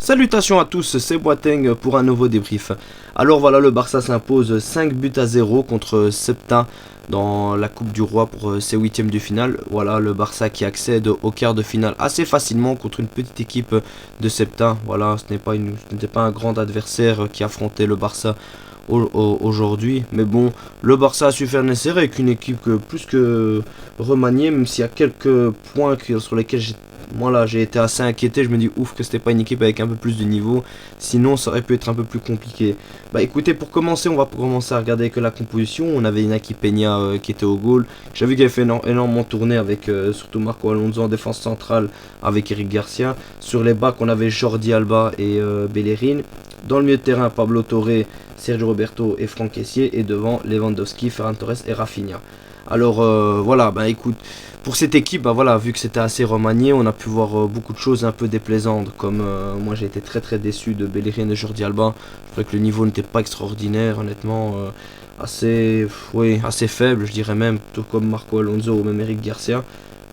Salutations à tous, c'est Boateng pour un nouveau débrief. Alors voilà, le Barça s'impose 5 buts à 0 contre Septa dans la Coupe du Roi pour ses huitièmes de finale. Voilà, le Barça qui accède au quart de finale assez facilement contre une petite équipe de Septa. Voilà, ce n'était pas un grand adversaire qui affrontait le Barça aujourd'hui, mais bon, le Barça a su faire le nécessaire avec une équipe plus que remaniée, même s'il y a quelques points sur lesquels j'ai été assez inquiété. Je me dis ouf que c'était pas une équipe avec un peu plus de niveau, sinon ça aurait pu être un peu plus compliqué. Bah écoutez, pour commencer, on va commencer à regarder que la composition. On avait Inaki Peña qui était au goal. J'ai vu qu'il avait fait énormément tourner avec surtout Marco Alonso en défense centrale avec Eric Garcia. Sur les backs, on avait Jordi Alba et Bellerin. Dans le milieu de terrain, Pablo Torre, Sergio Roberto et Franck Kessié. Et devant, Lewandowski, Ferran Torres et Rafinha. Alors voilà, bah écoute, pour cette équipe, bah voilà, vu que c'était assez remanié, on a pu voir beaucoup de choses un peu déplaisantes. Comme moi j'ai été très déçu de Bellerin et Jordi Alba. Je trouvais que le niveau n'était pas extraordinaire, honnêtement, assez faible, je dirais même, tout comme Marco Alonso ou même Eric Garcia.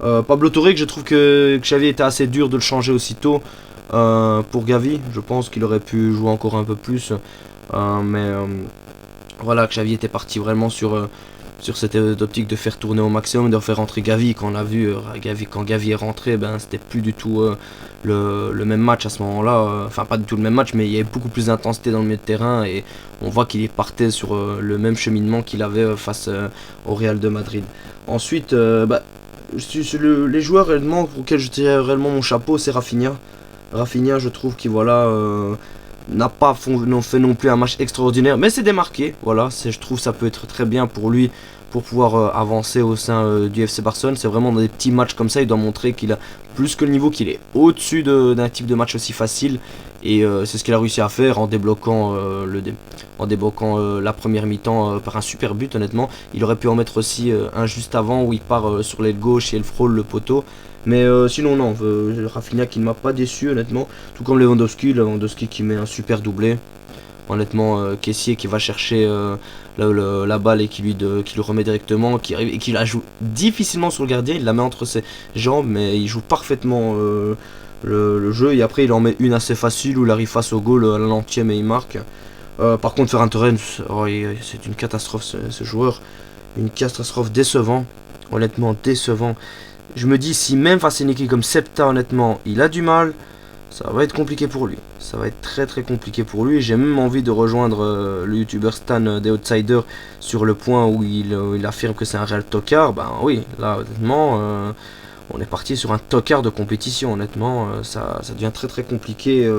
Pablo Torre, que je trouve que Xavi était assez dur de le changer aussitôt. Pour Gavi, je pense qu'il aurait pu jouer encore un peu plus, mais voilà, Xavi était parti vraiment sur cette optique de faire tourner au maximum, de faire rentrer Gavi. Quand on a vu quand Gavi est rentré, ben c'était plus du tout le même match à ce moment-là. Enfin, pas du tout le même match, mais il y avait beaucoup plus d'intensité dans le milieu de terrain et on voit qu'il partait sur le même cheminement qu'il avait face au Real de Madrid. Ensuite, les joueurs réellement pour lesquels je tirais réellement mon chapeau, c'est Rafinha. Rafinha, je trouve qu'il n'a pas fait non plus un match extraordinaire, mais c'est démarqué. Voilà, je trouve ça peut être très bien pour lui pour pouvoir avancer au sein du FC Barcelone. C'est vraiment dans des petits matchs comme ça, il doit montrer qu'il a plus que le niveau, qu'il est au-dessus d'un type de match aussi facile. Et c'est ce qu'il a réussi à faire en débloquant la première mi-temps par un super but. Honnêtement, il aurait pu en mettre aussi un juste avant où il part sur l'aile gauche et il frôle le poteau. Mais sinon non, Rafinha qui ne m'a pas déçu honnêtement, tout comme Lewandowski qui met un super doublé. Honnêtement, Kessié qui va chercher la balle et qui lui remet directement, qui arrive et qui la joue difficilement sur le gardien, il la met entre ses jambes, mais il joue parfaitement le jeu. Et après il en met une assez facile où il arrive face au goal à la 90e et il marque. Par contre Ferran Torres, c'est une catastrophe ce joueur, une catastrophe décevant, honnêtement décevant. Je me dis, si même face à une équipe comme Septa, honnêtement, il a du mal, ça va être compliqué pour lui. Ça va être très compliqué pour lui. J'ai même envie de rejoindre le youtubeur Stan des Outsiders sur le point où il affirme que c'est un réel tocard. Ben oui, là, honnêtement, on est parti sur un tocard de compétition. Honnêtement, ça devient très compliqué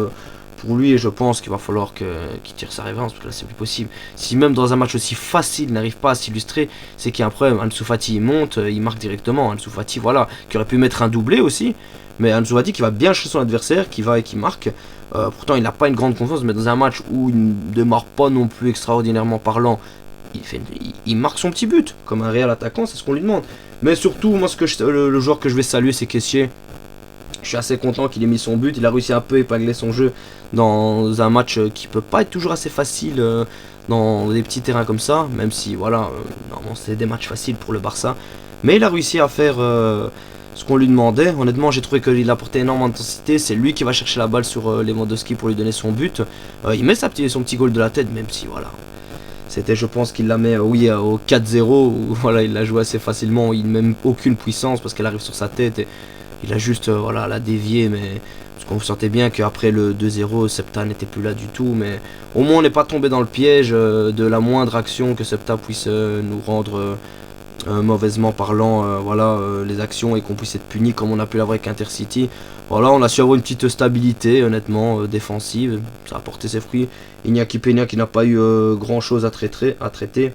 pour lui et je pense qu'il va falloir qu'il tire sa revanche parce que là c'est plus possible. Si même dans un match aussi facile il n'arrive pas à s'illustrer, c'est qu'il y a un problème. Ansu Fati il monte, il marque directement. Ansu Fati voilà, qui aurait pu mettre un doublé aussi, mais Ansu Fati qui va bien chez son adversaire, qui va et qui marque. Pourtant il n'a pas une grande confiance, mais dans un match où il ne démarre pas non plus extraordinairement parlant, il marque son petit but comme un réel attaquant, c'est ce qu'on lui demande. Mais surtout moi le joueur que je vais saluer c'est Kessié. Je suis assez content qu'il ait mis son but, il a réussi un peu à épingler son jeu dans un match qui peut pas être toujours assez facile dans des petits terrains comme ça, même si voilà, normalement c'est des matchs faciles pour le Barça, mais il a réussi à faire ce qu'on lui demandait. Honnêtement j'ai trouvé qu'il apportait énormément d'intensité, c'est lui qui va chercher la balle sur Lewandowski pour lui donner son but, il met son petit goal de la tête, même si voilà, c'était je pense qu'il la met au 4-0, où voilà, il l'a joué assez facilement, il n'a même aucune puissance parce qu'elle arrive sur sa tête et il a juste la dévié, mais parce qu'on sentait bien qu'après le 2-0, Septa n'était plus là du tout, mais au moins on n'est pas tombé dans le piège de la moindre action que Septa puisse nous rendre mauvaisement parlant, les actions et qu'on puisse être puni comme on a pu l'avoir avec Intercity. Voilà, on a su avoir une petite stabilité honnêtement défensive, ça a porté ses fruits. Inaki Peña qui n'a pas eu grand chose à traiter,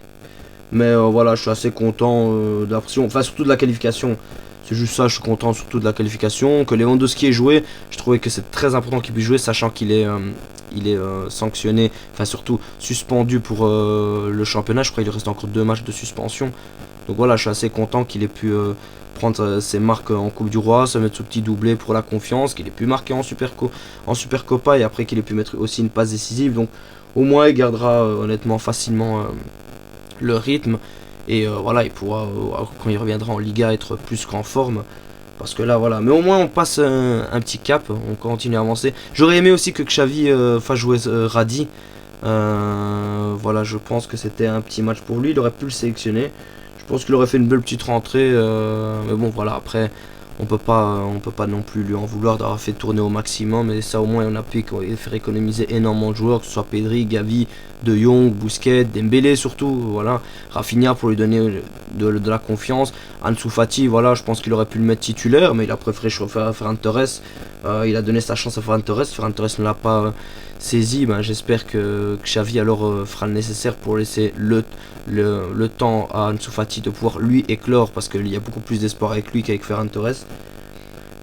mais voilà, je suis assez content de la pression, enfin surtout de la qualification. C'est juste ça, je suis content surtout de la qualification. Que Lewandowski ait joué, je trouvais que c'est très important qu'il puisse jouer, sachant qu'il est sanctionné, enfin surtout suspendu pour le championnat. Je crois qu'il reste encore 2 matchs de suspension. Donc voilà, je suis assez content qu'il ait pu prendre ses marques en Coupe du Roi, se mettre ce petit doublé pour la confiance, qu'il ait pu marquer en Supercopa et après qu'il ait pu mettre aussi une passe décisive. Donc au moins il gardera honnêtement facilement le rythme. Et voilà, il pourra, quand il reviendra en Liga, être plus qu'en forme. Parce que là, voilà. Mais au moins, on passe un petit cap. On continue à avancer. J'aurais aimé aussi que Xavi fasse jouer Radi. Voilà, je pense que c'était un petit match pour lui. Il aurait pu le sélectionner. Je pense qu'il aurait fait une belle petite rentrée. Mais bon, voilà. Après, on peut pas non plus lui en vouloir d'avoir fait tourner au maximum. Mais ça, au moins, on a pu faire économiser énormément de joueurs. Que ce soit Pedri, Gavi, De Jong, Busquets, Dembélé surtout. Voilà. Rafinha pour lui donner de la confiance. Ansu Fati, voilà, je pense qu'il aurait pu le mettre titulaire. Mais il a préféré chauffer à Ferran Torres. Il a donné sa chance à Ferran Torres. Ferran Torres ne l'a pas saisi. Ben, j'espère que Xavi alors fera le nécessaire pour laisser le temps à Ansu Fati de pouvoir lui éclore, parce qu'il y a beaucoup plus d'espoir avec lui qu'avec Ferran Torres.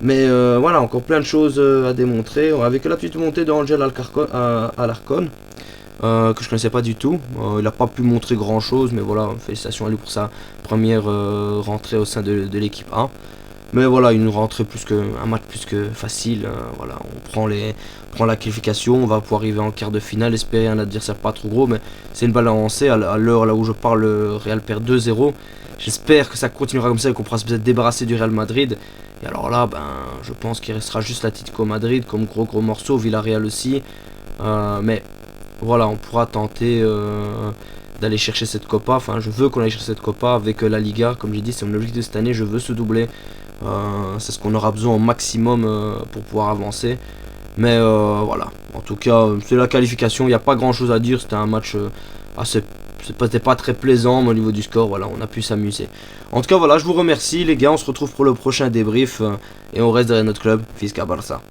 Mais voilà, encore plein de choses à démontrer. Avec la petite montée d'Angel Alarcon, que je connaissais pas du tout. Il n'a pas pu montrer grand chose, mais voilà, félicitations à lui pour sa première rentrée au sein de l'équipe A. Mais voilà, une rentrée un match plus que facile. Voilà, on prend la qualification, on va pouvoir arriver en quart de finale, espérer un adversaire pas trop gros, mais c'est une balle avancée. À l'heure là où je parle, le Real perd 2-0. J'espère que ça continuera comme ça et qu'on pourra se débarrasser du Real Madrid. Et alors là, ben, je pense qu'il restera juste l'Atlético Madrid comme gros morceau, Villarreal aussi. Mais voilà, on pourra tenter d'aller chercher cette Copa. Enfin, je veux qu'on aille chercher cette Copa avec la Liga. Comme j'ai dit, c'est mon objectif de cette année. Je veux se doubler. C'est ce qu'on aura besoin au maximum pour pouvoir avancer. Mais voilà, en tout cas, c'est la qualification. Il n'y a pas grand chose à dire. C'était un match c'était pas très plaisant, mais au niveau du score, voilà, on a pu s'amuser. En tout cas, voilà, je vous remercie les gars. On se retrouve pour le prochain débrief et on reste derrière notre club, Fisca Barça.